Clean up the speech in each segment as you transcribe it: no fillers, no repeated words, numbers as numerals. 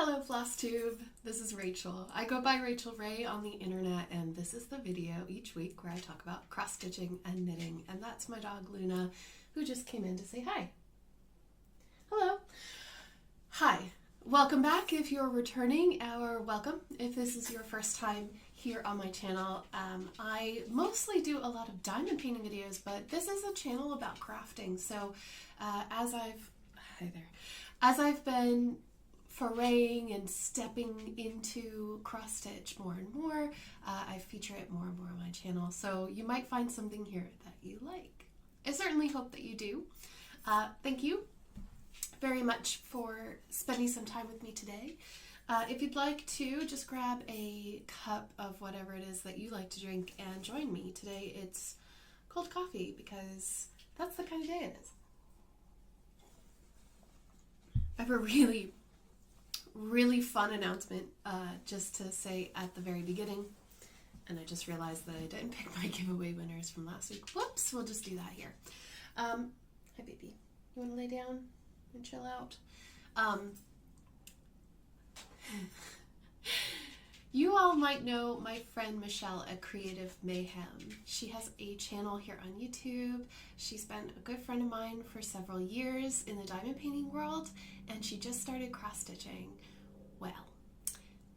Hello Flosstube, this is Rachel. I go by Rachel Ray on the internet, and this is the video each week where I talk about cross-stitching and knitting, and that's my dog Luna, who just came in to say hi. Hello. Hi. Welcome back if you're returning, or welcome if this is your first time here on my channel. I mostly do a lot of diamond painting videos, but this is a channel about crafting, so as I've been foraying and stepping into cross stitch more and more, I feature it more and more on my channel, so you might find something here that you like. I certainly hope that you do. Thank you very much for spending some time with me today. If you'd like to, just grab a cup of whatever it is that you like to drink and join me. Today it's cold coffee because that's the kind of day it is. I have a really fun announcement just to say at the very beginning, and I just realized that I didn't pick my giveaway winners from last week. Whoops, we'll just do that here. Hi baby, you want to lay down and chill out? You all might know my friend Michelle at Creative Mayhem. She has a channel here on YouTube. She's been a good friend of mine for several years in the diamond painting world, and she just started cross-stitching. Well,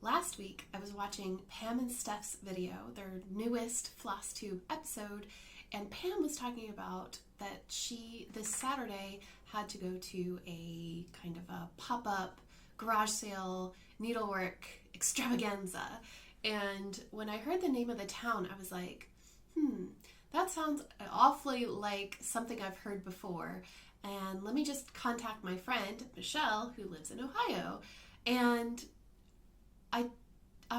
last week I was watching Pam and Steph's video, their newest Flosstube episode, and Pam was talking about that she, this Saturday, had to go to a kind of a pop-up garage sale needlework extravaganza. And when I heard the name of the town, I was like, that sounds awfully like something I've heard before. And let me just contact my friend, Michelle, who lives in Ohio. And I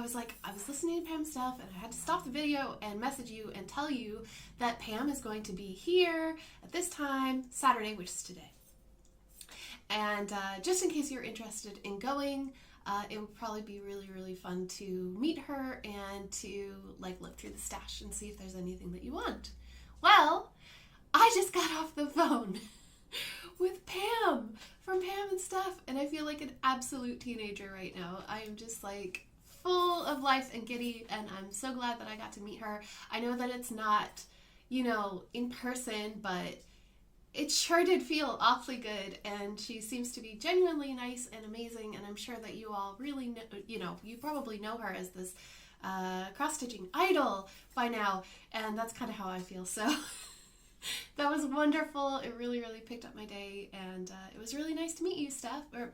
was like, I was listening to Pam's stuff, and I had to stop the video and message you and tell you that Pam is going to be here at this time, Saturday, which is today. And just in case you're interested in going, it would probably be really fun to meet her and to look through the stash and see if there's anything that you want. Well, I just got off the phone with Pam from Pam and Stuff, and I feel like an absolute teenager right now. I am just like full of life and giddy, and I'm so glad that I got to meet her. I know that it's not, in person, but it sure did feel awfully good, and she seems to be genuinely nice and amazing, and I'm sure that you all really know, you probably know her as this cross-stitching idol by now, and that's kind of how I feel, so that was wonderful. It really picked up my day, and it was really nice to meet you,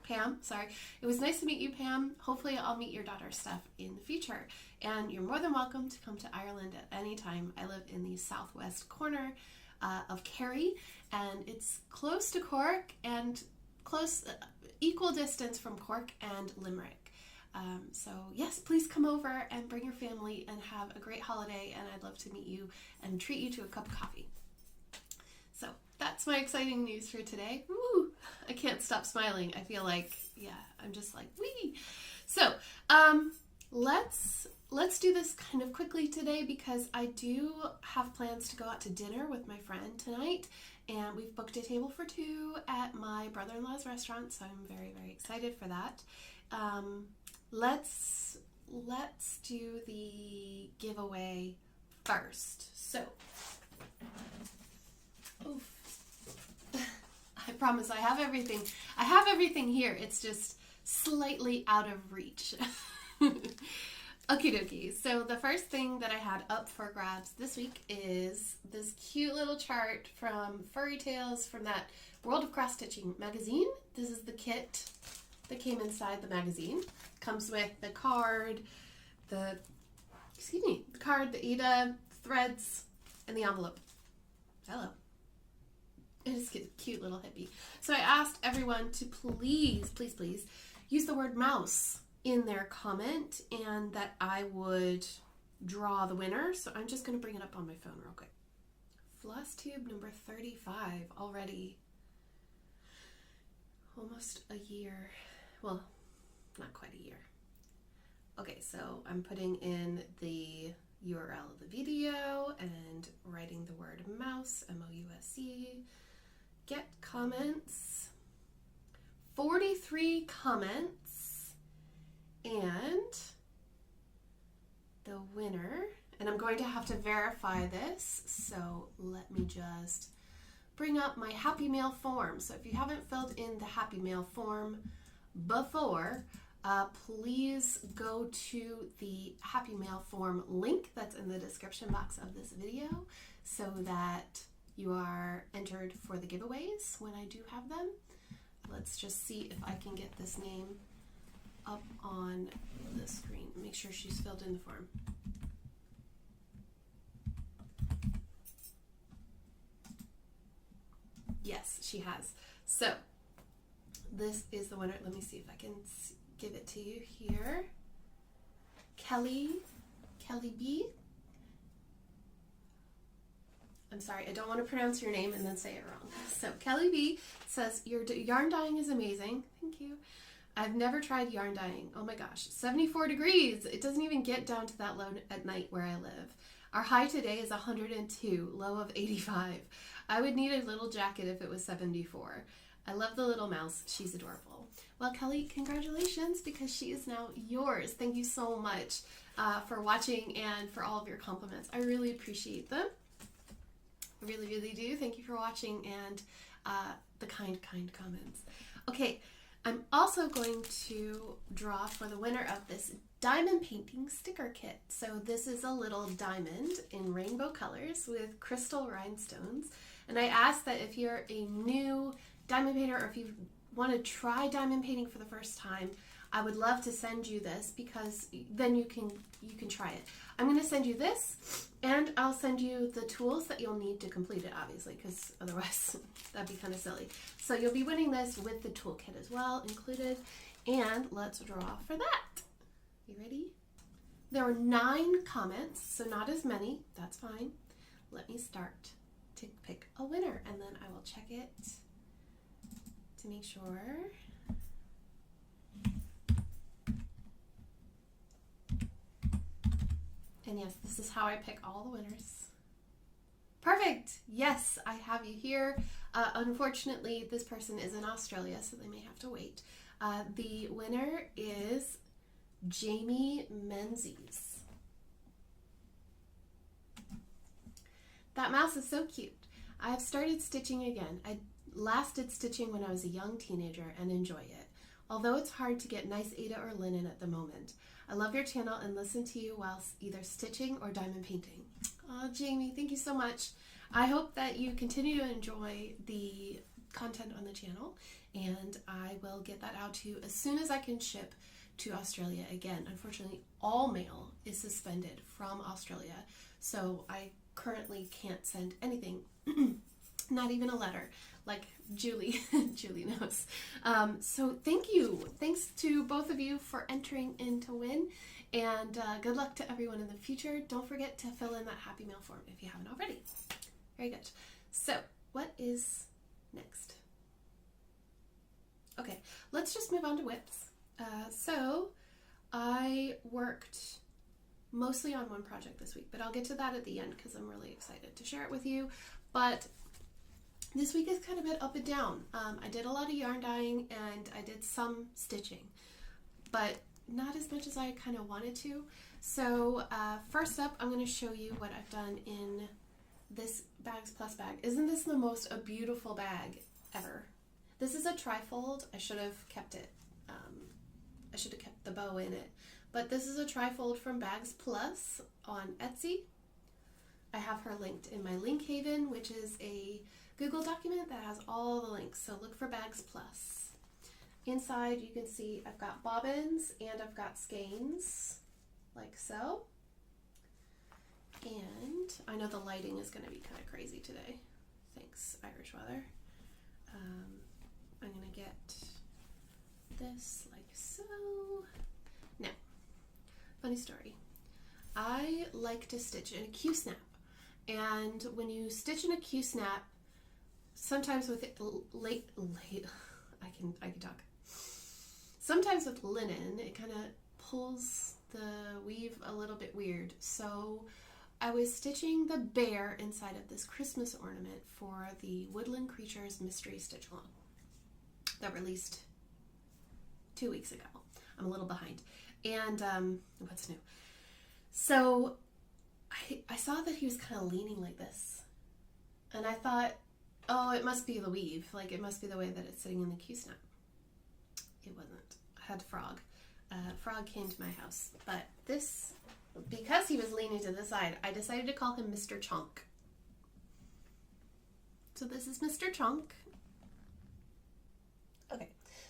Pam, sorry. It was nice to meet you, Pam. Hopefully I'll meet your daughter, Steph, in the future, and you're more than welcome to come to Ireland at any time. I live in the southwest corner of Kerry, and it's close to Cork and equal distance from Cork and Limerick. So yes, please come over and bring your family and have a great holiday, and I'd love to meet you and treat you to a cup of coffee. So that's my exciting news for today. Woo! I can't stop smiling. I feel like, I'm just like, wee! So, let's do this kind of quickly today because I do have plans to go out to dinner with my friend tonight, and we've booked a table for two at my brother-in-law's restaurant, so I'm very excited for that. Let's do the giveaway first. So, I promise I have everything. I have everything here. It's just slightly out of reach. Okie dokie. So the first thing that I had up for grabs this week is this cute little chart from Furry Tales from that World of Cross Stitching magazine. This is the kit that came inside the magazine. Comes with the card, the Aida, threads, and the envelope. Hello. It is a cute little hippie. So I asked everyone to please use the word mouse in their comment, and that I would draw the winner. So I'm just going to bring it up on my phone real quick. Flosstube number 35 already. Almost a year. Well, not quite a year. Okay, so I'm putting in the URL of the video and writing the word mouse, M-O-U-S-E. Get comments. 43 comments. And the winner, and I'm going to have to verify this, so let me just bring up my Happy Mail form. So if you haven't filled in the Happy Mail form before, please go to the Happy Mail form link that's in the description box of this video so that you are entered for the giveaways when I do have them. Let's just see if I can get this name up on the screen. Make sure she's filled in the form. Yes, she has. So this is the winner. Let me see if I can give it to you here. Kelly B. I'm sorry, I don't want to pronounce your name and then say it wrong. So Kelly B says, your yarn dyeing is amazing. Thank you. I've never tried yarn dyeing. Oh my gosh, 74 degrees. It doesn't even get down to that low at night where I live. Our high today is 102, low of 85. I would need a little jacket if it was 74. I love the little mouse. She's adorable. Well, Kelly, congratulations, because she is now yours. Thank you so much for watching and for all of your compliments. I really appreciate them. I really, really do. Thank you for watching and the kind comments. Okay, I'm also going to draw for the winner of this diamond painting sticker kit. So this is a little diamond in rainbow colors with crystal rhinestones. And I ask that if you're a new diamond painter or if you want to try diamond painting for the first time, I would love to send you this because then you can try it. I'm going to send you this, and I'll send you the tools that you'll need to complete it, obviously, because otherwise that'd be kind of silly. So you'll be winning this with the toolkit as well included, and let's draw for that. You ready? There were 9 comments, so not as many. That's fine. Let me start to pick a winner, and then I will check it to make sure. And yes, this is how I pick all the winners. Perfect. Yes, I have you here. Unfortunately, this person is in Australia, so they may have to wait. The winner is Jamie Menzies. That mouse is so cute. I've started stitching again. I last did stitching when I was a young teenager and enjoy it, although it's hard to get nice Aida or linen at the moment. I love your channel and listen to you while either stitching or diamond painting. Oh, Jamie, thank you so much. I hope that you continue to enjoy the content on the channel, and I will get that out to you as soon as I can ship to Australia again. Unfortunately, all mail is suspended from Australia, so I currently can't send anything, not even a letter, like Julie. Julie knows. So thank you. Thanks to both of you for entering in to win, and good luck to everyone in the future. Don't forget to fill in that Happy Mail form if you haven't already. Very good. So what is next? Okay, let's just move on to whips. So I worked mostly on one project this week, but I'll get to that at the end because I'm really excited to share it with you. But this week is kind of a bit up and down. I did a lot of yarn dyeing and I did some stitching, but not as much as I kind of wanted to. So first up, I'm going to show you what I've done in this Bags Plus bag. Isn't this the most beautiful bag ever? This is a trifold. I should have kept it. I should have kept the bow in it. But this is a trifold from Bags Plus on Etsy. I have her linked in my link haven, which is a Google document that has all the links. So look for Bags Plus. Inside you can see I've got bobbins and I've got skeins, like so. And I know the lighting is going to be kind of crazy today. Thanks, Irish weather. I'm going to get this like so. Now, funny story. I like to stitch in a Q-snap. And when you stitch in a Q-snap, sometimes with it I can talk. Sometimes with linen, it kind of pulls the weave a little bit weird. So I was stitching the bear inside of this Christmas ornament for the Woodland Creatures Mystery Stitch Along that released 2 weeks ago. I'm a little behind. And what's new? So I saw that he was kind of leaning like this. And I thought, oh, it must be the weave. Like, it must be the way that it's sitting in the Q-snap. It wasn't. I had Frog. Frog came to my house. But this, because he was leaning to the side, I decided to call him Mr. Chunk. So this is Mr. Chunk. Okay,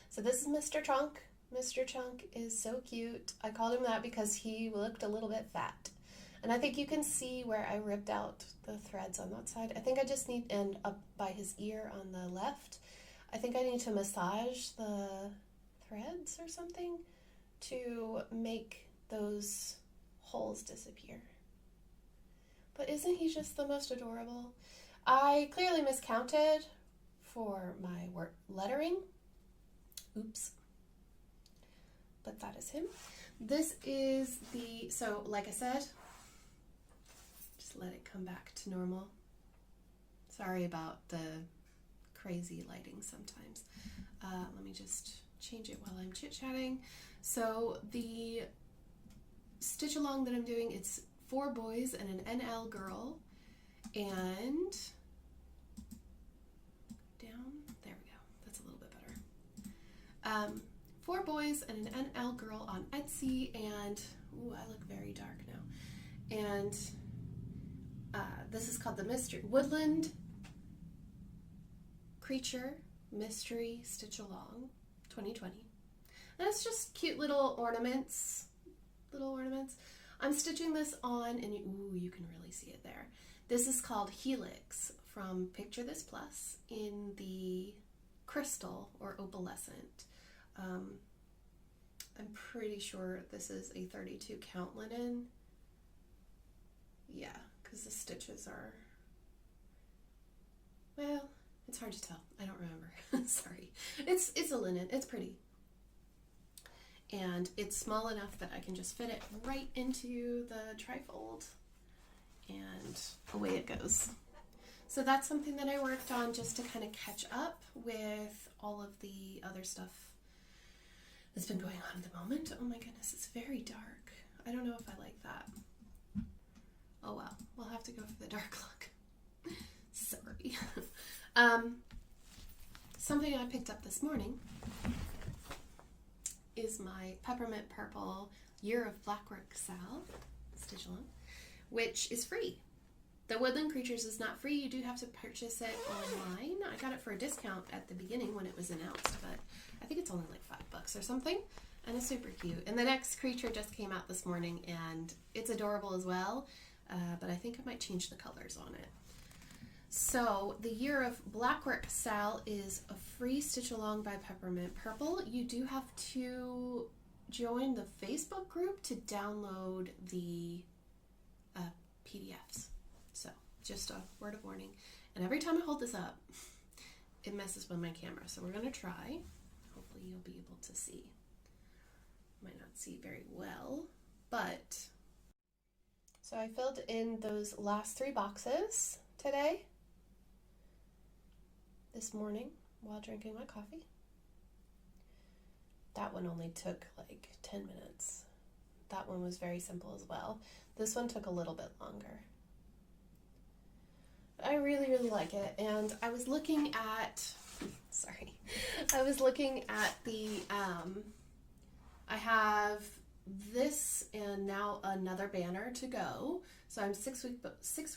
so this is Mr. Chunk. Mr. Chunk is so cute. I called him that because he looked a little bit fat. And I think you can see where I ripped out the threads on that side. I think I just need, and up by his ear on the left, I think I need to massage the threads or something to make those holes disappear. But isn't he just the most adorable? I clearly miscounted for my lettering. Oops. But that is him. This is the, so like I said, just let it come back to normal. Sorry about the crazy lighting sometimes. Let me just change it while I'm chit-chatting. So the stitch along that I'm doing, it's 4 boys and an NL girl. And down, there we go. That's a little bit better. 4 boys and an NL girl on Etsy, and ooh, I look very dark now. And this is called the Woodland Creature Mystery Stitch Along 2020. And it's just cute little ornaments. I'm stitching this on, and ooh, you can really see it there. This is called Helix from Picture This Plus in the crystal or opalescent. I'm pretty sure this is a 32 count linen. Yeah, because the stitches are, well, it's hard to tell. I don't remember. Sorry. It's a linen. It's pretty. And it's small enough that I can just fit it right into the trifold, and away it goes. So that's something that I worked on just to kind of catch up with all of the other stuff that's been going on at the moment. Oh my goodness, it's very dark. I don't know if I like that. Oh well, we'll have to go for the dark look. Sorry. Something I picked up this morning is my Peppermint Purple Year of Blackwork Sal stitch along, which is free. The Woodland Creatures is not free. You do have to purchase it online. I got it for a discount at the beginning when it was announced, but I think it's only like $5 or something, and it's super cute. And the next creature just came out this morning, and it's adorable as well, but I think I might change the colors on it. So the Year of Blackwork Sal is a free stitch along by Peppermint Purple. You do have to join the Facebook group to download the PDFs. So just a word of warning. And every time I hold this up, it messes with my camera. So we're going to try. Hopefully you'll be able to see. Might not see very well, but so I filled in those last 3 boxes today, this morning, while drinking my coffee. That one only took like 10 minutes. That one was very simple as well. This one took a little bit longer. I really, really like it. And I was looking at, sorry, I was looking at the, I have this and now another banner to go. So I'm 6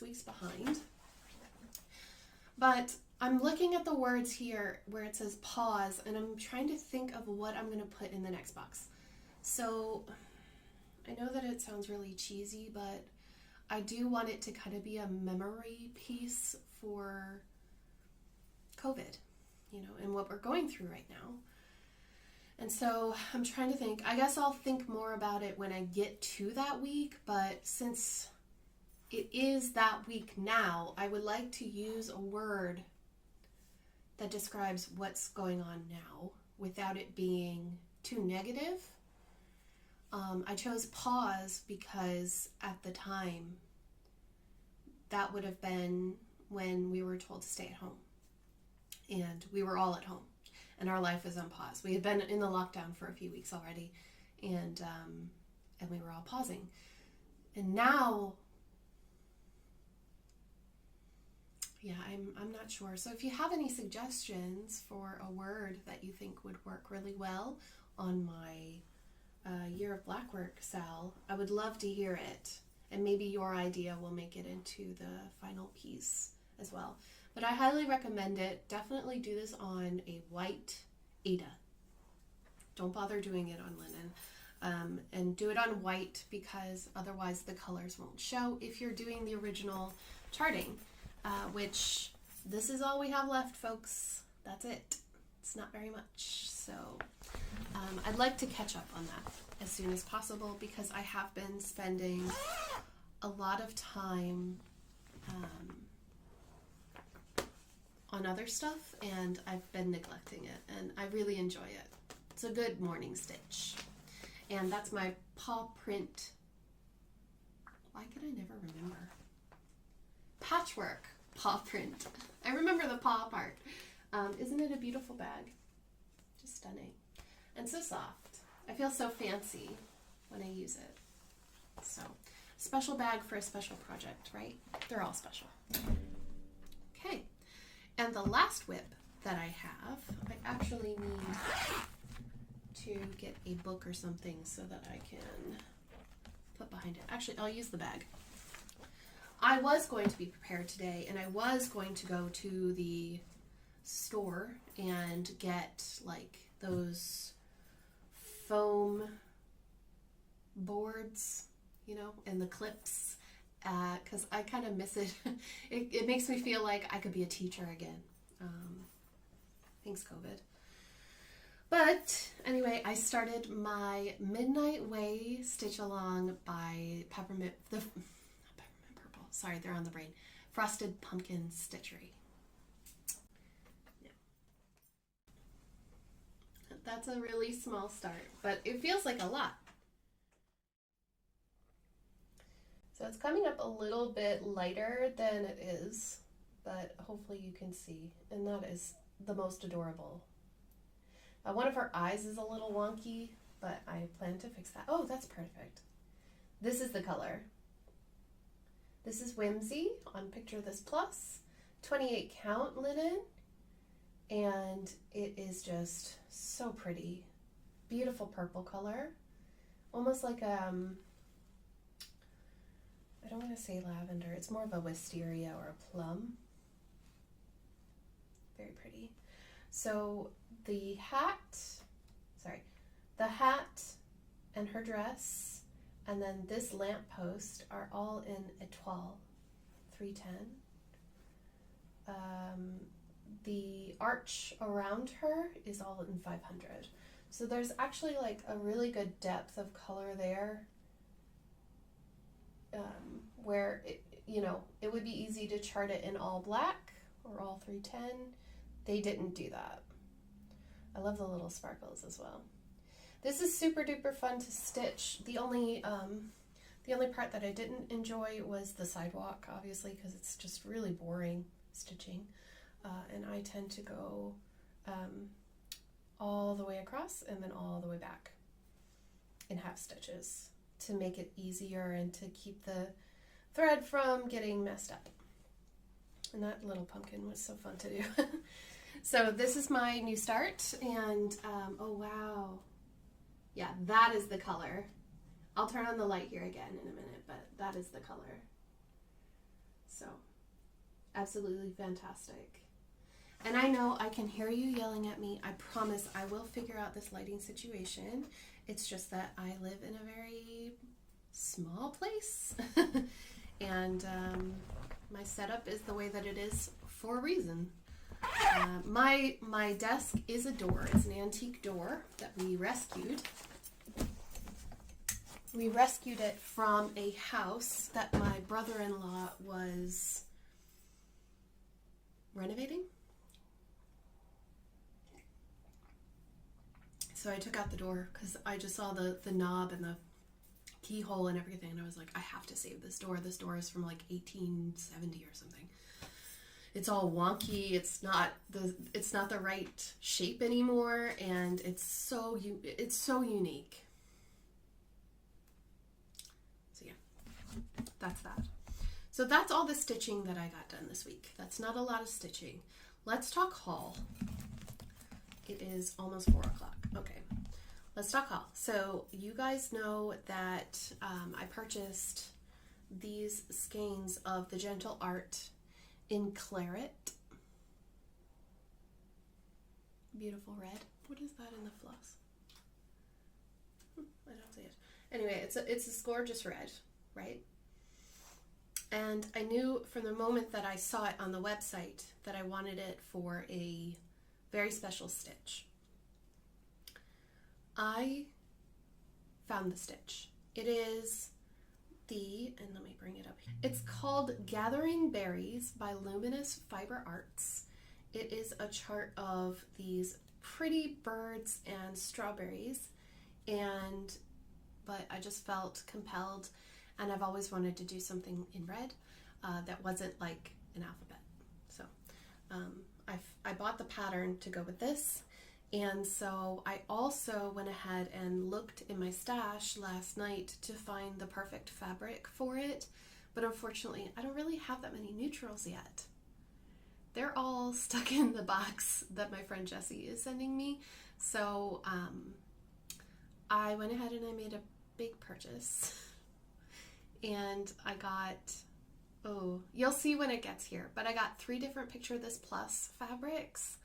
weeks behind. But I'm looking at the words here where it says pause, and I'm trying to think of what I'm going to put in the next box. So I know that it sounds really cheesy, but I do want it to kind of be a memory piece for COVID, you know, and what we're going through right now. And so I'm trying to think. I guess I'll think more about it when I get to that week, but since it is that week now, I would like to use a word that describes what's going on now without it being too negative. I chose pause because at the time, that would have been when we were told to stay at home. And we were all at home, and our life was on pause. We had been in the lockdown for a few weeks already, and we were all pausing. And now, yeah, I'm not sure. So if you have any suggestions for a word that you think would work really well on my Year of Black Work Sal, I would love to hear it. And maybe your idea will make it into the final piece as well. But I highly recommend it. Definitely do this on a white Aida. Don't bother doing it on linen. And do it on white because otherwise the colors won't show if you're doing the original charting, which this is all we have left, folks. That's it. It's not very much. So I'd like to catch up on that as soon as possible because I have been spending a lot of time on other stuff, and I've been neglecting it, and I really enjoy it. It's a good morning stitch. And that's my paw print. Why can I never remember? Patchwork paw print. I remember the paw part. Isn't it a beautiful bag? Just stunning. And so soft. I feel so fancy when I use it. So, special bag for a special project, right? They're all special. Okay. And the last whip that I have, I actually need to get a book or something so that I can put behind it. Actually, I'll use the bag. I was going to be prepared today, and I was going to go to the store and get like those foam boards, you know, and the clips, because I kind of miss it. It makes me feel like I could be a teacher again. Thanks, COVID. But anyway, I started my Midnight Way Stitch Along by Peppermint, not Peppermint Purple, sorry, they're on the brain, Frosted Pumpkin Stitchery. Yeah. That's a really small start, but it feels like a lot. So it's coming up a little bit lighter than it is, but hopefully you can see, and that is the most adorable. One of her eyes is a little wonky, but I plan to fix that. Oh, that's perfect. This is the color. This is Whimsy on Picture This Plus, 28 count linen, and it is just so pretty. Beautiful purple color, almost like I don't want to say lavender, it's more of a wisteria or a plum. Very pretty. So the hat and her dress, and then this lamppost are all in Etoile 310. The arch around her is all in 500. So there's actually like a really good depth of color there, where it, you know, it would be easy to chart it in all black or all 310. They didn't do that. I love the little sparkles as well. This is super duper fun to stitch. The only part that I didn't enjoy was the sidewalk, obviously, because it's just really boring stitching. And I tend to go all the way across and then all the way back in half stitches to make it easier and to keep the thread from getting messed up. And that little pumpkin was so fun to do. So this is my new start, and oh wow, yeah, that is the color. I'll turn on the light here again in a minute, but that is the color. So absolutely fantastic. And I know I can hear you yelling at me. I promise I will figure out this lighting situation. It's just that I live in a very small place and my setup is the way that it is for a reason. My desk is a door. It's an antique door that we rescued. We rescued it from a house that my brother-in-law was renovating. So I took out the door because I just saw the knob and the keyhole and everything, and I was like, I have to save this door. This door is from like 1870 or something. It's all wonky. It's not the right shape anymore, and it's so unique. that's that. So that's all the stitching that I got done this week. That's not a lot of stitching. Let's talk haul. It is almost 4 o'clock. Okay, let's talk haul. So you guys know that I purchased these skeins of the Gentle Art in Claret. Beautiful red. What is that in the floss? I don't see it. Anyway, it's this gorgeous red, right? And I knew from the moment that I saw it on the website that I wanted it for a very special stitch. I found the stitch. It is and let me bring it up here. It's called Gathering Berries by Luminous Fiber Arts. It is a chart of these pretty birds and strawberries, but I just felt compelled, and I've always wanted to do something in red that wasn't like an alphabet. So I bought the pattern to go with this, and so I also went ahead and looked in my stash last night to find the perfect fabric for it, but unfortunately I don't really have that many neutrals yet. They're all stuck in the box that my friend Jessie is sending me. So I went ahead and I made a big purchase. And I got, you'll see when it gets here, but I got 3 different Picture This Plus fabrics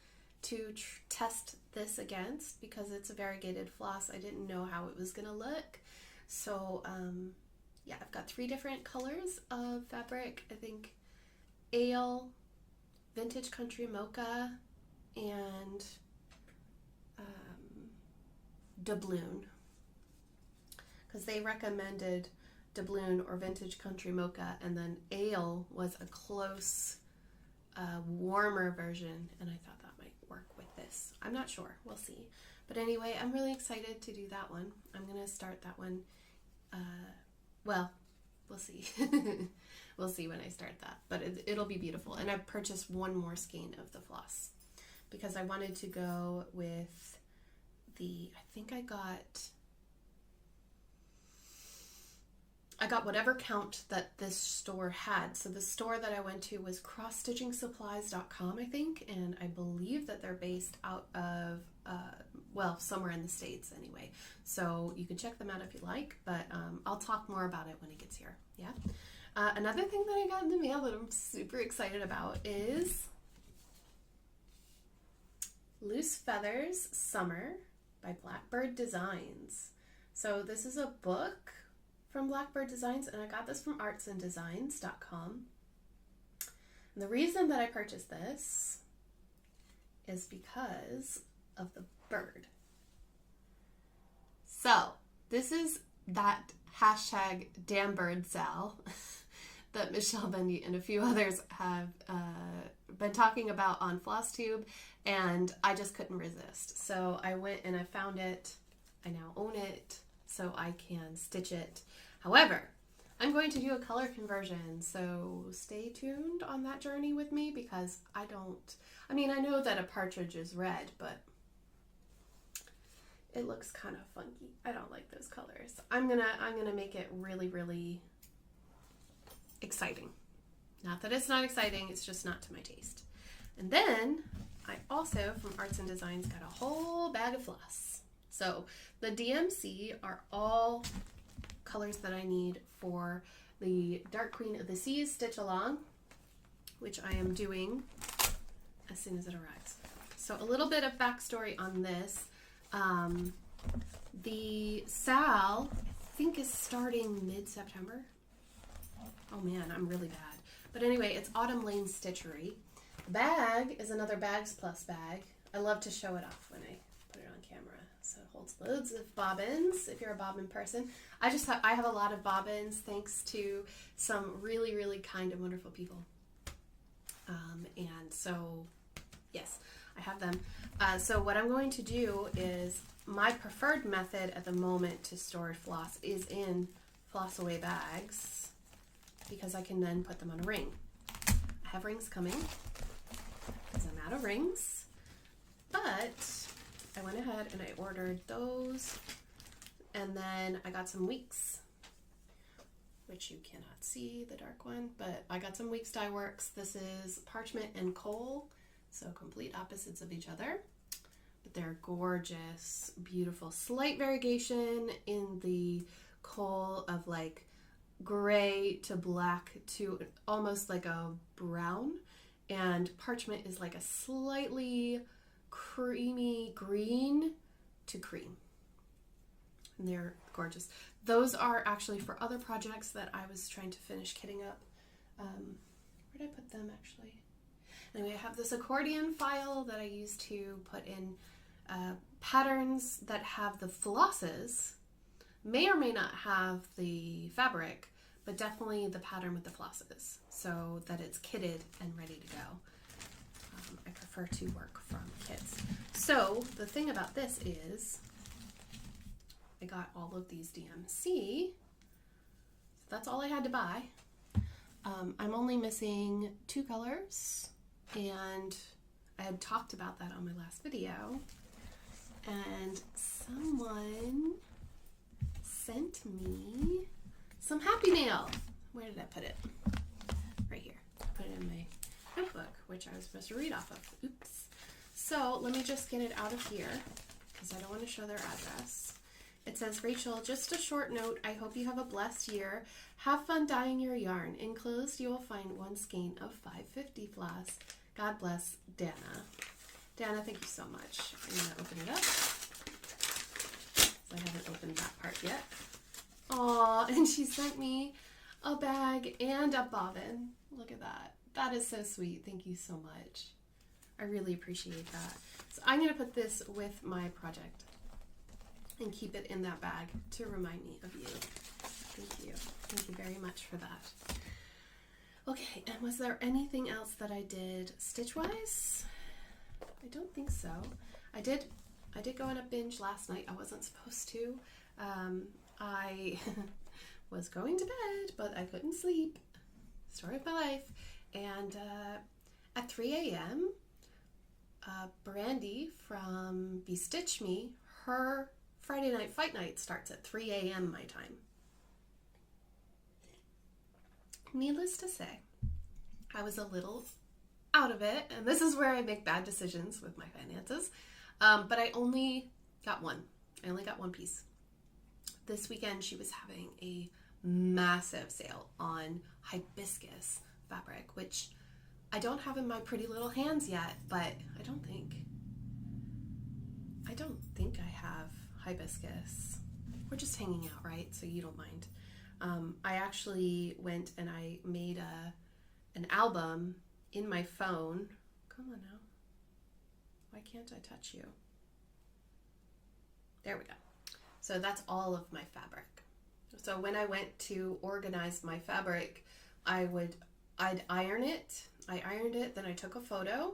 to test this against because it's a variegated floss. I didn't know how it was going to look. So yeah, I've got 3 different colors of fabric. I think Ale, Vintage Country Mocha, and doubloon, because they recommended doubloon or Vintage Country Mocha, and then Ale was a close warmer version, and I thought that might work with this. I'm not sure, we'll see. But anyway, I'm really excited to do that one. I'm gonna start that one, well, we'll see. We'll see when I start that, but it'll be beautiful. And I purchased 1 more skein of the floss because I wanted to go with I think I got whatever count that this store had. So the store that I went to was crossstitchingsupplies.com, I think, and I believe that they're based out of, well, somewhere in the States anyway. So you can check them out if you like, but I'll talk more about it when it gets here, yeah? Another thing that I got in the mail that I'm super excited about is Loose Feathers Summer by Blackbird Designs. So this is a book from Blackbird Designs, and I got this from artsanddesigns.com. And the reason that I purchased this is because of the bird. So this is that hashtag damn bird Sal that Michelle Bundy and a few others have been talking about on Flosstube, and I just couldn't resist. So I went and I found it. I now own it, so I can stitch it. However, I'm going to do a color conversion, so stay tuned on that journey with me, because I know that a partridge is red, but it looks kind of funky. I don't like those colors. I'm gonna make it really, really exciting. Not that it's not exciting, it's just not to my taste. And then I also, from Arts and Designs, got a whole bag of floss. So the DMC are all colors that I need for the Dark Queen of the Seas stitch along, which I am doing as soon as it arrives. So a little bit of backstory on this. The Sal, I think, is starting mid-September. Oh man, I'm really bad. But anyway, it's Autumn Lane Stitchery. The bag is another Bags Plus bag. I love to show it off when I put it on camera. So it holds loads of bobbins, if you're a bobbin person. I have a lot of bobbins thanks to some really, really kind and wonderful people. And so, yes, I have them. So what I'm going to do is, my preferred method at the moment to store floss is in floss away bags, because I can then put them on a ring. I have rings coming because I'm out of rings, but I went ahead and I ordered those, and then I got some weeks. which you cannot see the dark one, but I got some Weeks Dye Works. This is Parchment and Coal, so complete opposites of each other, but they're gorgeous, beautiful. Slight variegation in the coal of like gray to black to almost like a brown, and Parchment is like a slightly creamy green to cream, and they're gorgeous. Those are actually for other projects that I was trying to finish kitting up. Where did I put them actually? Anyway, I have this accordion file that I use to put in patterns that have the flosses, may or may not have the fabric, but definitely the pattern with the flosses, so that it's kitted and ready to go. I prefer to work from kits. So the thing about this is I got all of these DMC. That's all I had to buy. I'm only missing 2 colors, and I had talked about that on my last video, and someone sent me some Happy Mail. Where did I put it? Right here. I put it in my notebook, which I was supposed to read off of. Oops. So let me just get it out of here because I don't want to show their address. It says, Rachel, just a short note. I hope you have a blessed year. Have fun dyeing your yarn. Enclosed, you will find 1 skein of 550 floss. God bless, Dana. Dana, thank you so much. I'm going to open it up. I haven't opened that part yet. Aw, and she sent me a bag and a bobbin. Look at that. That is so sweet. Thank you so much. I really appreciate that. So I'm going to put this with my project and keep it in that bag to remind me of you. Thank you. Thank you very much for that. Okay, and was there anything else that I did stitch-wise? I don't think so. I did go on a binge last night. I wasn't supposed to. I was going to bed, but I couldn't sleep. Story of my life. And at 3 a.m., Brandy from Bestitch Me, her Friday Night Fight Night starts at 3 a.m. my time. Needless to say, I was a little out of it, and this is where I make bad decisions with my finances, but I only got one. I only got 1 piece. This weekend she was having a massive sale on hibiscus fabric, which I don't have in my pretty little hands yet, but I don't think I have hibiscus. We're just hanging out, right? So you don't mind. I actually went and I made an album in my phone. Come on now. Why can't I touch you? There we go. So that's all of my fabric. So when I went to organize my fabric, I'd iron it. I ironed it, then I took a photo,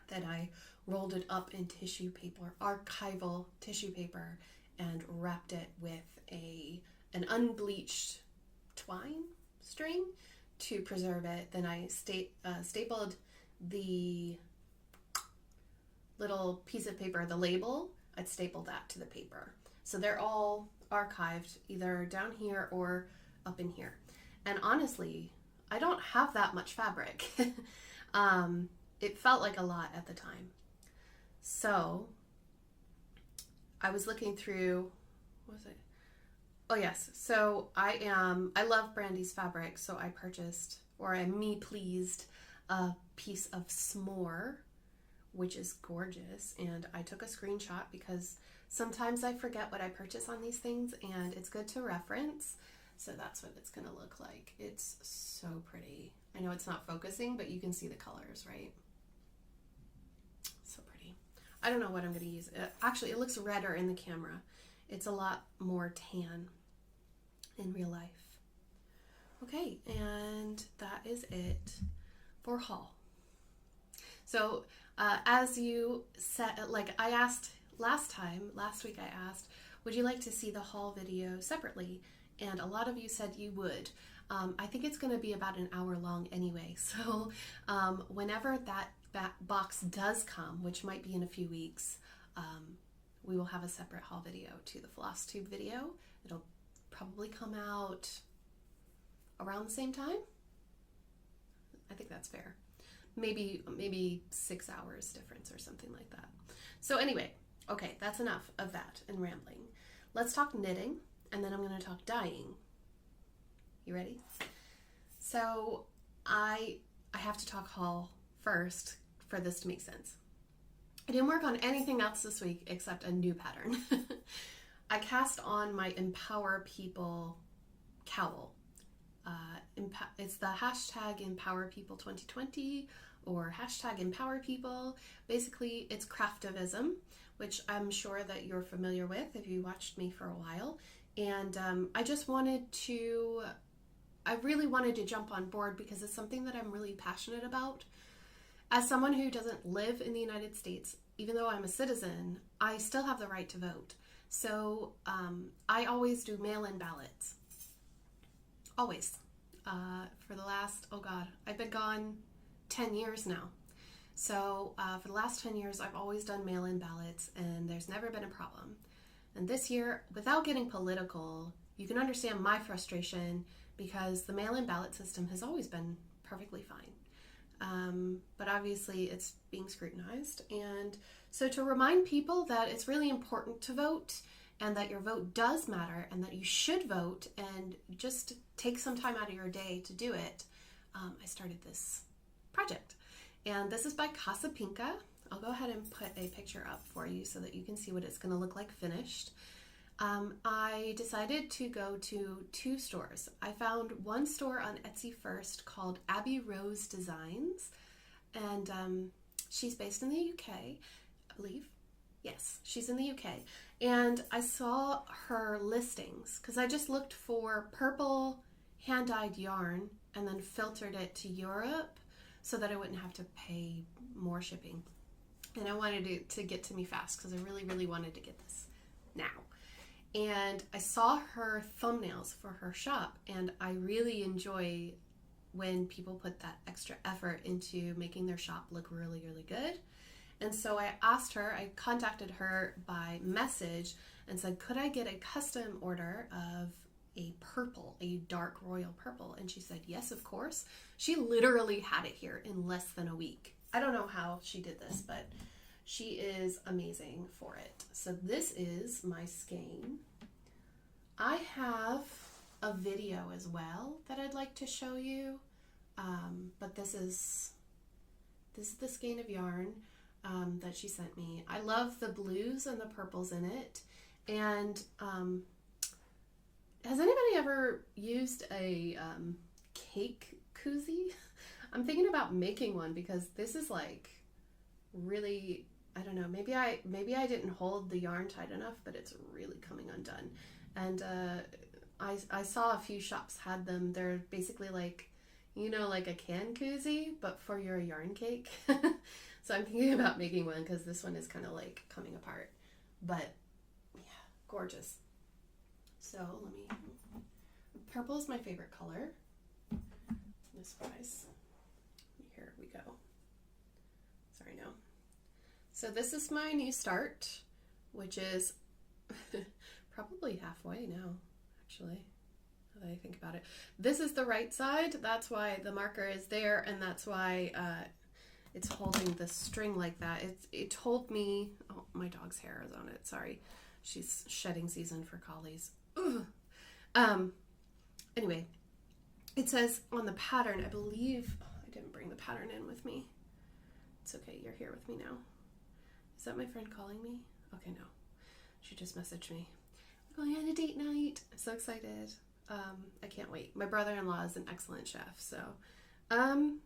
then I rolled it up in tissue paper, archival tissue paper, and wrapped it with an unbleached twine string to preserve it. Then I stapled the little piece of paper, the label, I'd stapled that to the paper. So they're all archived either down here or up in here. And honestly, I don't have that much fabric. It felt like a lot at the time. So I was looking through, what was it? Oh yes, so I love Brandy's fabric, so I purchased, or I'm pleased, a piece of s'more, which is gorgeous, and I took a screenshot because sometimes I forget what I purchase on these things, and it's good to reference. So that's what it's gonna look like. It's so pretty. I know it's not focusing, but you can see the colors, right? So pretty. I don't know what I'm gonna use. Actually, it looks redder in the camera. It's a lot more tan in real life. Okay, and that is it for haul. So as you said, like I asked last week I asked, would you like to see the haul video separately? And a lot of you said you would. I think it's going to be about an hour long anyway. So whenever that box does come, which might be in a few weeks, we will have a separate haul video to the Flosstube video. It'll probably come out around the same time. I think that's fair. Maybe 6 hours difference or something like that. So anyway, okay, that's enough of that and rambling. Let's talk knitting, and then I'm going to talk dyeing. You ready? So I have to talk haul first for this to make sense. I didn't work on anything else this week except a new pattern. I cast on my Empower People cowl. It's the hashtag Empower People 2020 or hashtag Empower People. Basically, it's craftivism, which I'm sure that you're familiar with if you watched me for a while. And I really wanted to jump on board because it's something that I'm really passionate about. As someone who doesn't live in the United States, even though I'm a citizen, I still have the right to vote. So I always do mail-in ballots. Always. For the last, I've been gone 10 years now. So for the last 10 years, I've always done mail-in ballots, and there's never been a problem. And this year, without getting political, you can understand my frustration because the mail-in ballot system has always been perfectly fine. But obviously it's being scrutinized. And so to remind people that it's really important to vote and that your vote does matter and that you should vote and just take some time out of your day to do it, I started this project. And this is by Casa Pinka. I'll go ahead and put a picture up for you so that you can see what it's going to look like finished. I decided to go to 2 stores. I found one store on Etsy first called Abby Rose Designs, and she's based in the UK, I believe. Yes, she's in the UK. And I saw her listings because I just looked for purple hand-dyed yarn and then filtered it to Europe so that I wouldn't have to pay more shipping. And I wanted it to get to me fast because I really, really wanted to get this now. And I saw her thumbnails for her shop, and I really enjoy when people put that extra effort into making their shop look really, really good. And so I contacted her by message and said, could I get a custom order of a purple, a dark royal purple? And she said, yes, of course. She literally had it here in less than a week. I don't know how she did this, but she is amazing for it. So this is my skein. I have a video as well that I'd like to show you, but this is the skein of yarn that she sent me. I love the blues and the purples in it. And has anybody ever used a cake koozie? I'm thinking about making one because this is like really, I don't know, maybe I didn't hold the yarn tight enough, but it's really coming undone. And I saw a few shops had them. They're basically like, like a can koozie, but for your yarn cake. So I'm thinking about making one because this one is kind of like coming apart. But yeah, gorgeous. So purple is my favorite color. This price. Here we go. Sorry, no. So this is my new start, which is probably halfway now, actually, now that I think about it. This is the right side. That's why the marker is there, and that's why it's holding the string like that. It told me, oh, my dog's hair is on it. Sorry. She's shedding season for collies. Anyway, it says on the pattern, I believe, I didn't bring the pattern in with me. It's okay, you're here with me now. Is that my friend calling me? Okay, no. She just messaged me. We're going on a date night. I'm so excited. I can't wait. My brother-in-law is an excellent chef, so. What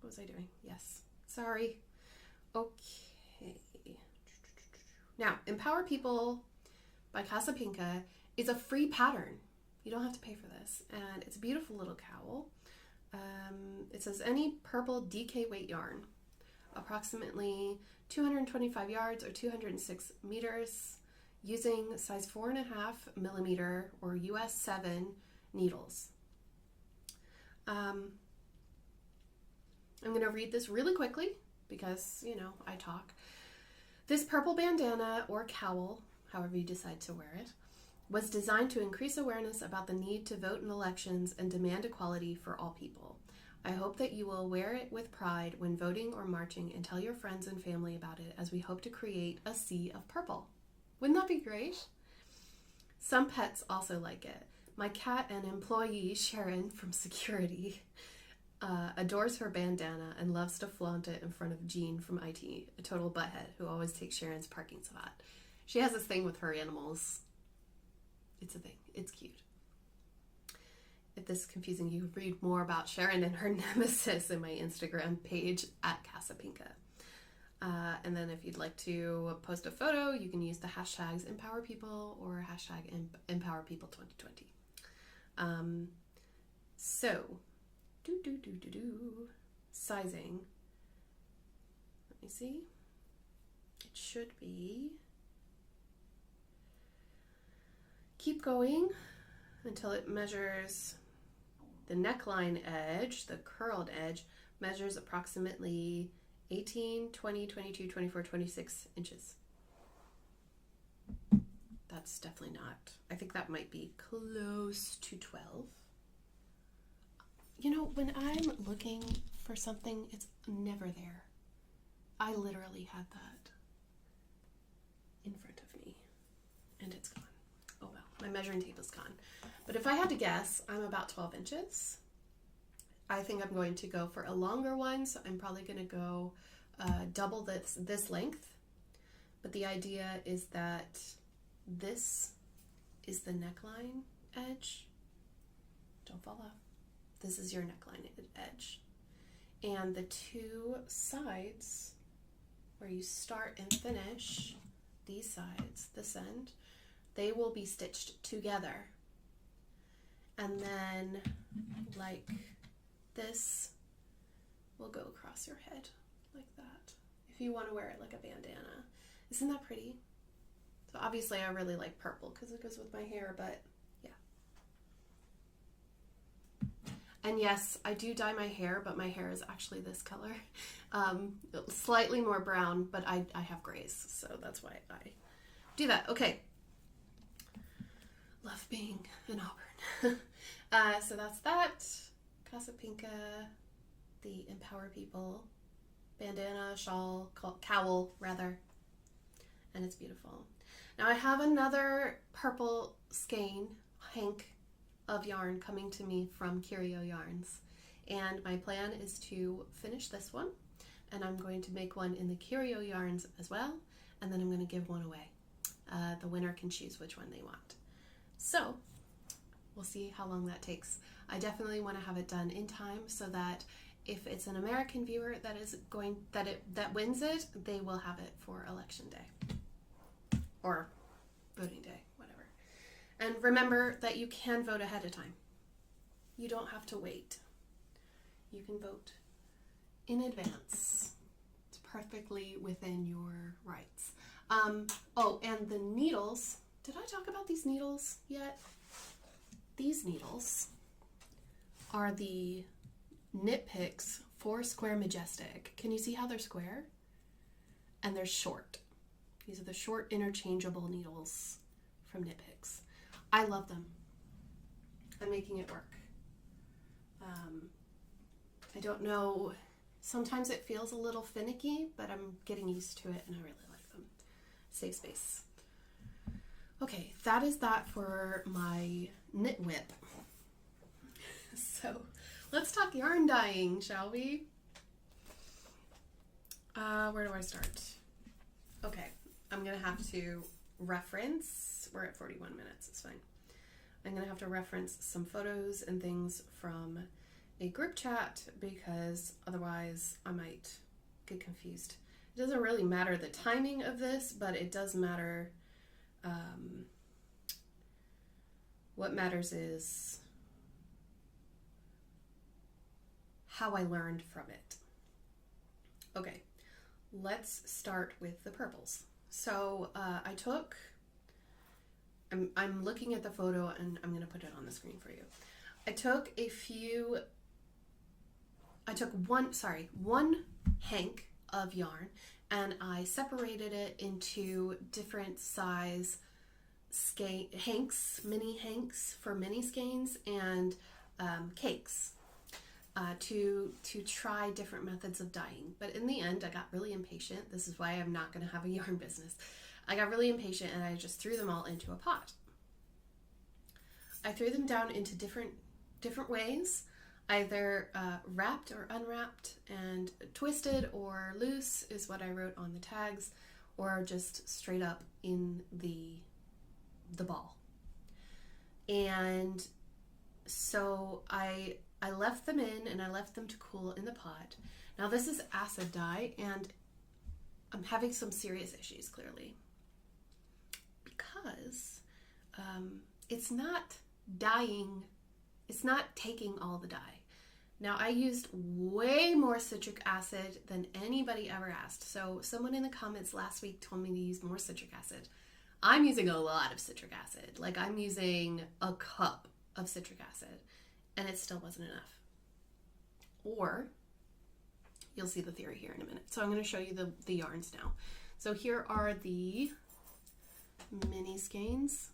was I doing? Yes. Sorry. Okay. Now, Empower People by Casa Pinka is a free pattern. You don't have to pay for this. And it's a beautiful little cowl. It says any purple DK weight yarn, approximately 225 yards or 206 meters, using size 4.5 millimeter or US 7 needles. I'm going to read this really quickly because, I talk. This purple bandana or cowl, however you decide to wear it, was designed to increase awareness about the need to vote in elections and demand equality for all people. I hope that you will wear it with pride when voting or marching and tell your friends and family about it, as we hope to create a sea of purple. Wouldn't that be great? Some pets also like it. My cat and employee, Sharon from security, adores her bandana and loves to flaunt it in front of Jean from IT, a total butthead who always takes Sharon's parking spot. She has this thing with her animals. It's a thing. It's cute. If this is confusing, you can read more about Sharon and her nemesis in my Instagram page at Casapinka. And then if you'd like to post a photo, you can use the hashtags #EmpowerPeople or hashtag #EmpowerPeople2020. So, sizing. Let me see. It should be. Keep going until it measures the neckline edge, the curled edge, measures approximately 18, 20, 22, 24, 26 inches. That's definitely not. I think that might be close to 12. You know, when I'm looking for something, it's never there. I literally had that in front of me, and it's gone. Oh well, my measuring tape is gone. But if I had to guess, I'm about 12 inches. I think I'm going to go for a longer one, so I'm probably going to go double this length. But the idea is that this is the neckline edge. Don't fall off. This is your neckline edge. And the two sides where you start and finish, these sides, this end, they will be stitched together. And then like this will go across your head like that. If you want to wear it like a bandana. Isn't that pretty? So obviously I really like purple because it goes with my hair, but yeah. And yes, I do dye my hair, but my hair is actually this color. Slightly more brown, but I have grays, so that's why I do that. Okay. Love being an Auburn. So that's that. Casapinka, the Empower People, bandana, shawl, cowl rather, and it's beautiful. Now I have another purple skein hank of yarn coming to me from Curio Yarns, and my plan is to finish this one, and I'm going to make one in the Curio Yarns as well, and then I'm going to give one away. The winner can choose which one they want. So we'll see how long that takes. I definitely want to have it done in time so that if it's an American viewer that is going that wins it, they will have it for election day or voting day, whatever. And remember that you can vote ahead of time. You don't have to wait. You can vote in advance. It's perfectly within your rights. Oh, and the needles. Did I talk about these needles yet? These needles are the Knit Picks 4 Square Majestic. Can you see how they're square? And they're short. These are the short interchangeable needles from Knit Picks. I love them. I'm making it work. I don't know, sometimes it feels a little finicky, but I'm getting used to it and I really like them. Save space. Okay, that is that for my knit whip. So let's talk yarn dyeing, shall we? Where do I start? Okay, I'm gonna have to reference, we're at 41 minutes, it's fine. I'm gonna have to reference some photos and things from a group chat because otherwise I might get confused. It doesn't really matter the timing of this, but it does matter. What matters is how I learned from it. Okay, let's start with the purples. So I'm looking at the photo and I'm going to put it on the screen for you. I took one hank of yarn and I separated it into different size hanks, mini hanks for mini skeins, and cakes to try different methods of dyeing. But in the end, I got really impatient. This is why I'm not going to have a yarn business. I got really impatient and I just threw them all into a pot. I threw them down into different ways, either wrapped or unwrapped, and twisted or loose is what I wrote on the tags, or just straight up in the ball. And so I left them in and I left them to cool in the pot. Now this is acid dye and I'm having some serious issues clearly because it's not dyeing, it's not taking all the dye. Now I used way more citric acid than anybody ever asked. So someone in the comments last week told me to use more citric acid. I'm using a lot of citric acid. Like I'm using a cup of citric acid and it still wasn't enough. Or you'll see the theory here in a minute. So I'm going to show you the yarns now. So here are the mini skeins.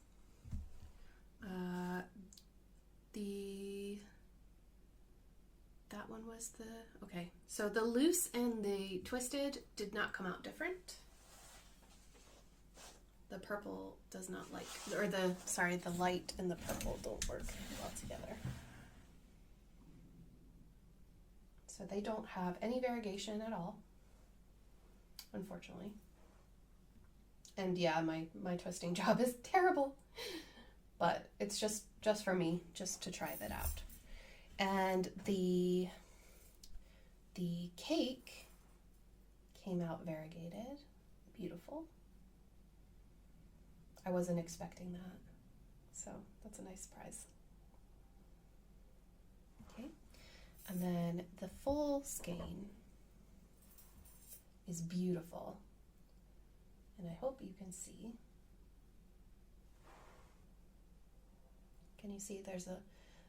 That one was okay. So the loose and the twisted did not come out different. The purple does not like, or the light and the purple don't work well together. So they don't have any variegation at all, unfortunately. And yeah, my twisting job is terrible, but it's just for me, just to try that out. And the cake came out variegated, beautiful. I wasn't expecting that, so that's a nice surprise. Okay, and then the full skein is beautiful, and I hope you can see. Can you see there's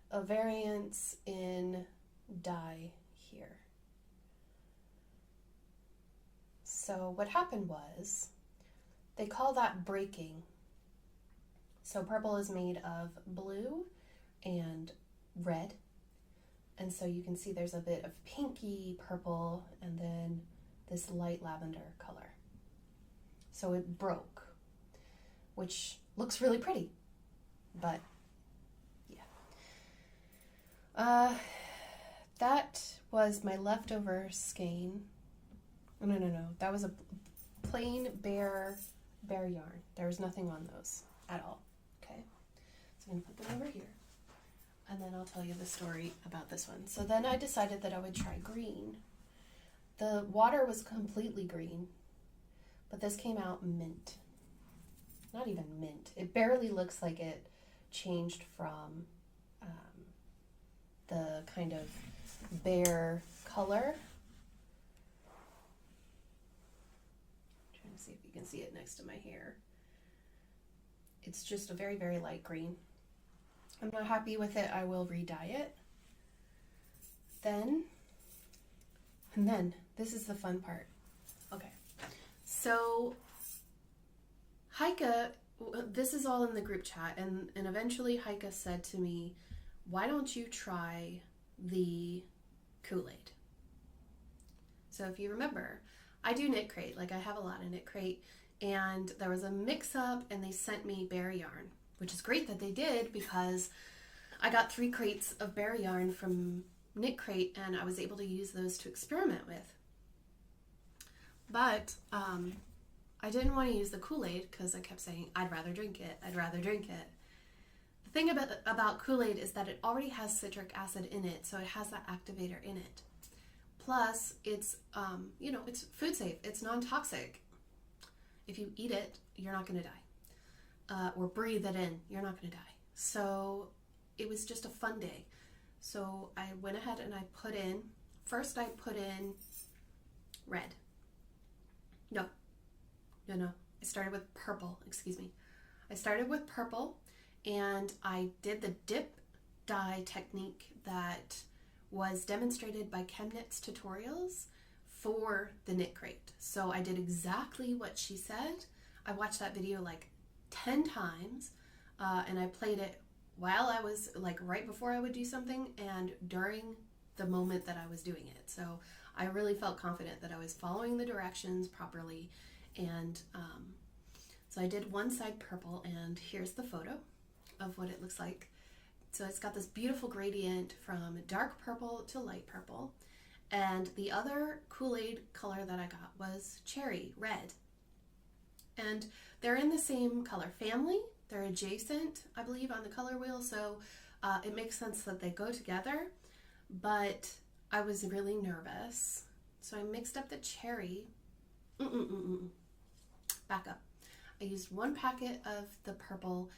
a variance in dye here? So what happened was, they call that breaking. So purple is made of blue and red. And so you can see there's a bit of pinky purple and then this light lavender color. So it broke, which looks really pretty, but yeah. That was my leftover skein. No. That was a plain bare yarn. There was nothing on those at all. Okay, so I'm gonna put them over here, and then I'll tell you the story about this one. So then I decided that I would try green. The water was completely green, but this came out mint. Not even mint. It barely looks like it changed from the kind of bare color. Trying to see if you can see it next to my hair. It's just a very, very light green. I'm not happy with it. I will re-dye it. And then, this is the fun part. Okay, so Heike, this is all in the group chat, and eventually Heike said to me, why don't you try the Kool-Aid? So if you remember, I do Knit Crate, like I have a lot of Knit Crate, and there was a mix-up and they sent me bare yarn, which is great that they did because I got 3 crates of bare yarn from Knit Crate and I was able to use those to experiment with. But I didn't want to use the Kool-Aid because I kept saying, I'd rather drink it, I'd rather drink it. The thing about Kool-Aid is that it already has citric acid in it, so it has that activator in it. Plus, it's, it's food safe, it's non-toxic. If you eat it, you're not going to die. Or breathe it in, you're not going to die. So it was just a fun day. So I went ahead and I put in red. No. I started with purple, excuse me. I started with purple and I did the dip dye technique that was demonstrated by ChemKnit's tutorials for the Knit Crate. So I did exactly what she said. I watched that video like 10 times, and I played it while I was, like, right before I would do something and during the moment that I was doing it. So I really felt confident that I was following the directions properly. And so I did one side purple, and here's the photo of what it looks like. So it's got this beautiful gradient from dark purple to light purple. And the other Kool-Aid color that I got was cherry red. And they're in the same color family. They're adjacent, I believe, on the color wheel. So it makes sense that they go together. But I was really nervous. So I mixed up the cherry. Back up. I used one packet of the purple,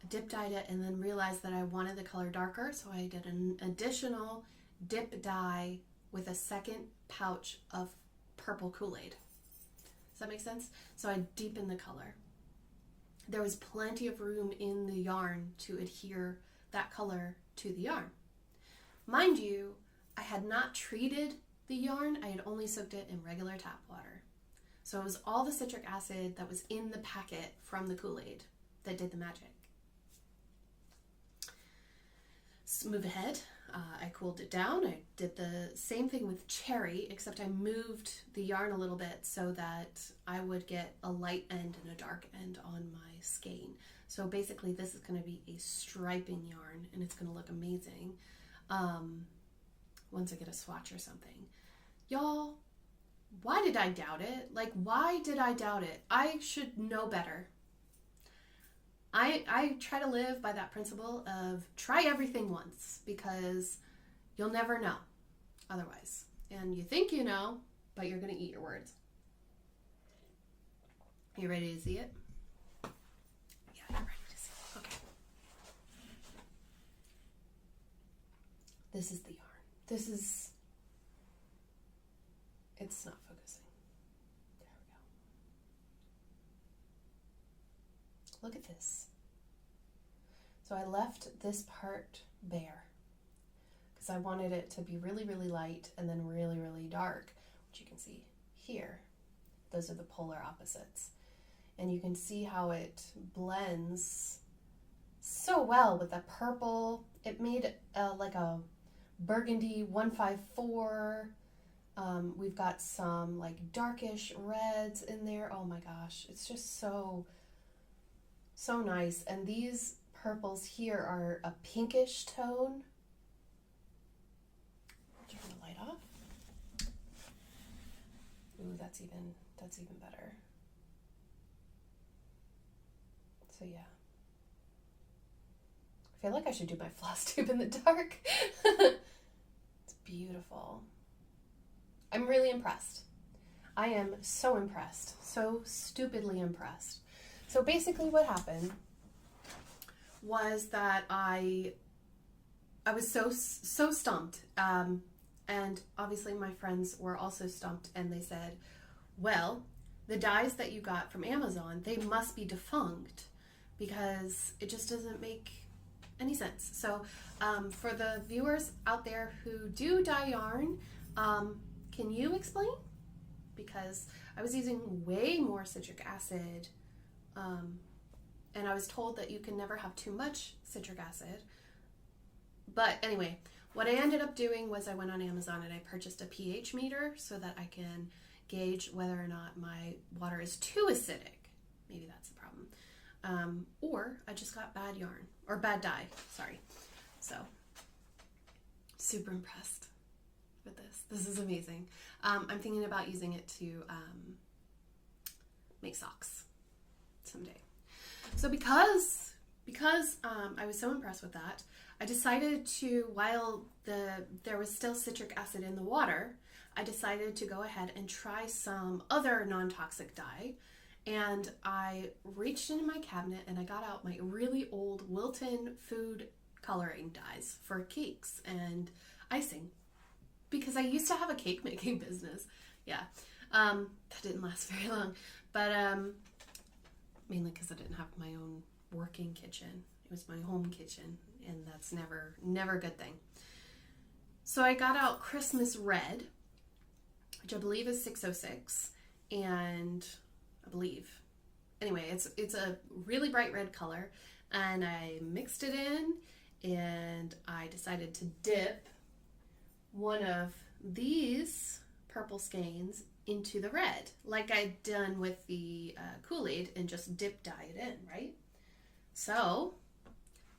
dip dyed it, and then realized that I wanted the color darker. So I did an additional dip dye with a second pouch of purple Kool-Aid. Does that make sense? So I deepened the color. There was plenty of room in the yarn to adhere that color to the yarn. Mind you, I had not treated the yarn. I had only soaked it in regular tap water. So it was all the citric acid that was in the packet from the Kool-Aid that did the magic. Let's move ahead. I cooled it down. I did the same thing with cherry, except I moved the yarn a little bit so that I would get a light end and a dark end on my skein. So basically this is going to be a striping yarn, and it's going to look amazing once I get a swatch or something. Y'all, why did I doubt it? Like, why did I doubt it? I should know better. I try to live by that principle of try everything once, because you'll never know otherwise. And you think you know, but you're going to eat your words. Are you ready to see it? Yeah, you're ready to see it. Okay. This is the yarn. This is... It's not focusing. There we go. Look at this. So I left this part bare because I wanted it to be really, really light and then really, really dark, which you can see here. Those are the polar opposites. And you can see how it blends so well with the purple. It made like a burgundy 154. We've got some like darkish reds in there. Oh my gosh, it's just so nice. And these purples here are a pinkish tone. Turn the light off. Ooh, that's even better. So yeah. I feel like I should do my Flosstube in the dark. It's beautiful. I'm really impressed. I am so impressed. So stupidly impressed. So basically what happened was that I was so stumped. And obviously my friends were also stumped, and they said, well, the dyes that you got from Amazon, they must be defunct because it just doesn't make any sense. So for the viewers out there who do dye yarn, can you explain? Because I was using way more citric acid, and I was told that you can never have too much citric acid. But anyway, what I ended up doing was I went on Amazon and I purchased a pH meter so that I can gauge whether or not my water is too acidic. Maybe that's the problem. Or I just got bad yarn, or bad dye, sorry. So, super impressed with this. This is amazing. I'm thinking about using it to make socks someday. So because I was so impressed with that, I decided to, while there was still citric acid in the water, I decided to go ahead and try some other non-toxic dye. And I reached into my cabinet and I got out my really old Wilton food coloring dyes for cakes and icing, because I used to have a cake making business. Yeah, that didn't last very long, but mainly because I didn't have my own working kitchen. It was my home kitchen, and that's never a good thing. So I got out Christmas Red, which I believe is 606, and Anyway, it's a really bright red color, and I mixed it in, and I decided to dip one of these purple skeins into the red, like I'd done with the Kool-Aid, and just dye it in, right? So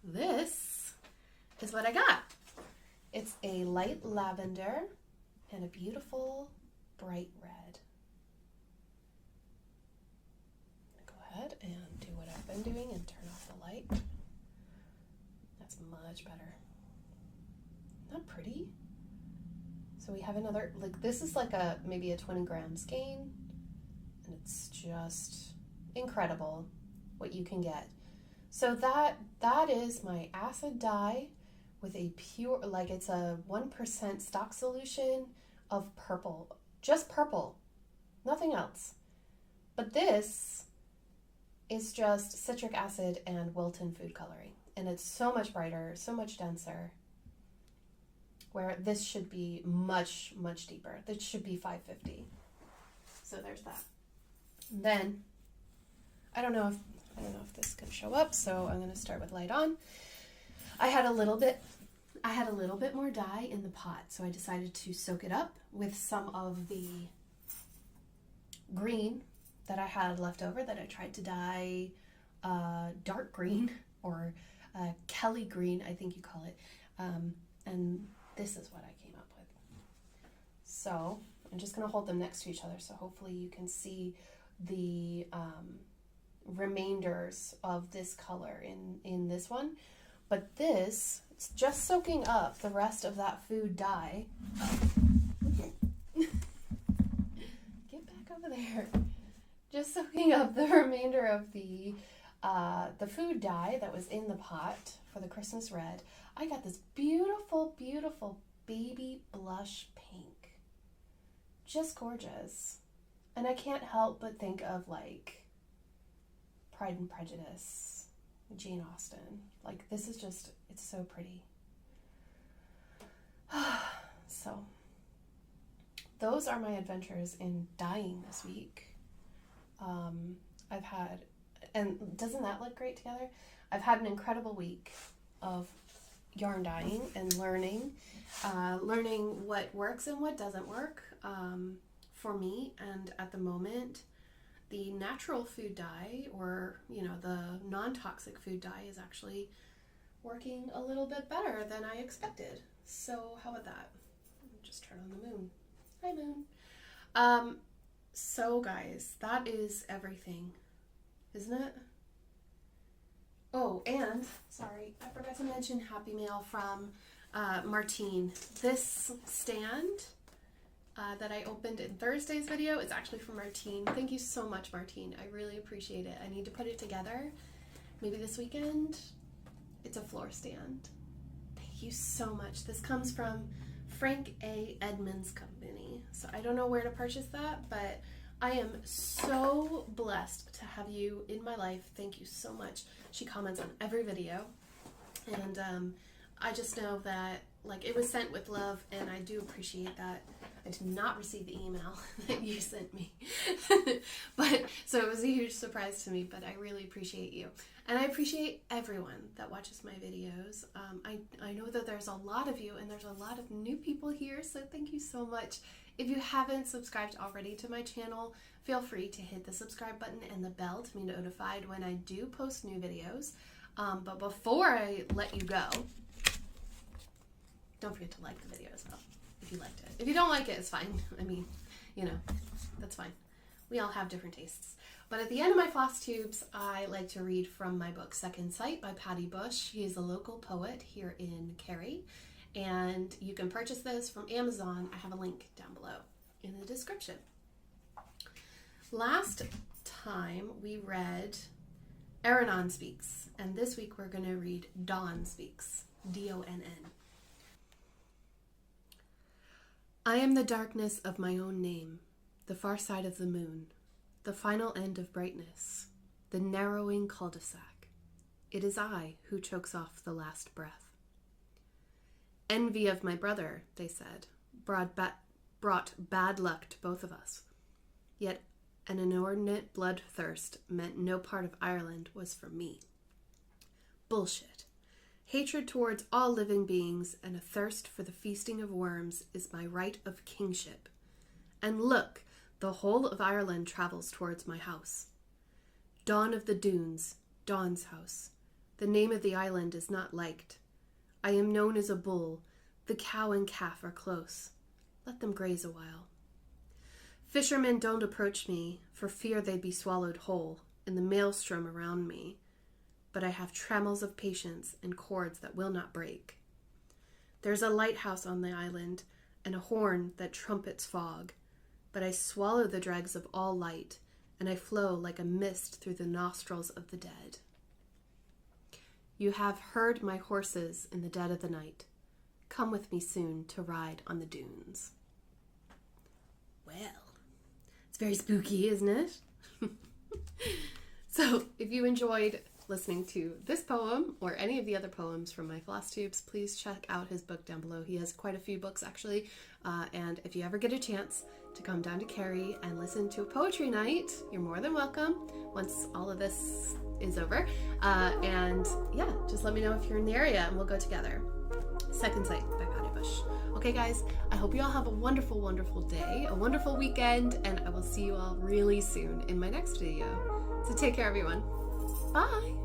this is what I got. It's a light lavender and a beautiful bright red. Go ahead and do what I've been doing and turn off the light. That's much better. Not pretty? So we have another, like, this is like maybe a 20 gram skein, and it's just incredible what you can get. So that is my acid dye with a pure, like, it's a 1% stock solution of purple, just purple, nothing else. But this is just citric acid and Wilton food coloring, and it's so much brighter, so much denser, where this should be much, much deeper. This should be 550. So there's that. And then I don't know if this can show up, so I'm going to start with light on. I had a little bit more dye in the pot, so I decided to soak it up with some of the green that I had left over that I tried to dye dark green, or Kelly green, I think you call it. And this is what I came up with. So I'm just going to hold them next to each other, so hopefully you can see the remainders of this color in this one. But this, it's just soaking up the rest of that food dye. Get back over there. Just soaking up the remainder of the food dye that was in the pot for the Christmas red. I got this beautiful, beautiful baby blush pink. Just gorgeous. And I can't help but think of, like, Pride and Prejudice, Jane Austen. Like, this is just, it's so pretty. So, those are my adventures in dyeing this week. I've had, and doesn't that look great together? I've had an incredible week of yarn dyeing and learning what works and what doesn't work for me. And at the moment, the natural food dye, or, you know, the non-toxic food dye, is actually working a little bit better than I expected. So how about that? Just turn on the moon. Hi, moon. So guys, that is everything, isn't it? Oh, and sorry, I forgot to mention Happy Mail from Martine. This stand that I opened in Thursday's video is actually from Martine. Thank you so much, Martine. I really appreciate it. I need to put it together. Maybe this weekend. It's a floor stand. Thank you so much. This comes from Frank A. Edmonds Company. So I don't know where to purchase that, but I am so blessed to have you in my life. Thank you so much. She comments on every video, and I just know that, like, it was sent with love, and I do appreciate that. I did not receive the email that you sent me, but so it was a huge surprise to me, but I really appreciate you, and I appreciate everyone that watches my videos. I know that there's a lot of you, and there's a lot of new people here, so thank you so much. If you haven't subscribed already to my channel, feel free to hit the subscribe button and the bell to be notified when I do post new videos. But before I let you go, don't forget to like the video as well, if you liked it. If you don't like it, it's fine. I mean, you know, that's fine. We all have different tastes. But at the end of my floss tubes, I like to read from my book, Second Sight by Patty Bush. He is a local poet here in Cary. And you can purchase this from Amazon. I have a link down below in the description. Last time we read Eranon Speaks, and this week we're going to read Dawn Speaks, D-O-N-N. I am the darkness of my own name, the far side of the moon, the final end of brightness, the narrowing cul-de-sac. It is I who chokes off the last breath. Envy of my brother, they said, brought bad luck to both of us. Yet An inordinate bloodthirst meant no part of Ireland was for me. Bullshit. Hatred towards all living beings and a thirst for the feasting of worms is my right of kingship. And look, the whole of Ireland travels towards my house. Dawn of the Dunes, Dawn's house. The name of the island is not liked. I am known as a bull. The cow and calf are close. Let them graze a while. Fishermen don't approach me for fear they'd be swallowed whole in the maelstrom around me. But I have trammels of patience and cords that will not break. There's a lighthouse on the island and a horn that trumpets fog, but I swallow the dregs of all light, and I flow like a mist through the nostrils of the dead. You have heard my horses in the dead of the night. Come with me soon to ride on the dunes. Well, it's very spooky, isn't it? So if you enjoyed listening to this poem or any of the other poems from my Flosstubes, please check out his book down below. He has quite a few books actually, and if you ever get a chance to come down to Kerry and listen to a poetry night, you're more than welcome once all of this is over. And yeah, just let me know if you're in the area and we'll go together. Second Sight by Patty Bush. Okay guys, I hope you all have a wonderful, wonderful day, a wonderful weekend, and I will see you all really soon in my next video. So take care everyone. Bye!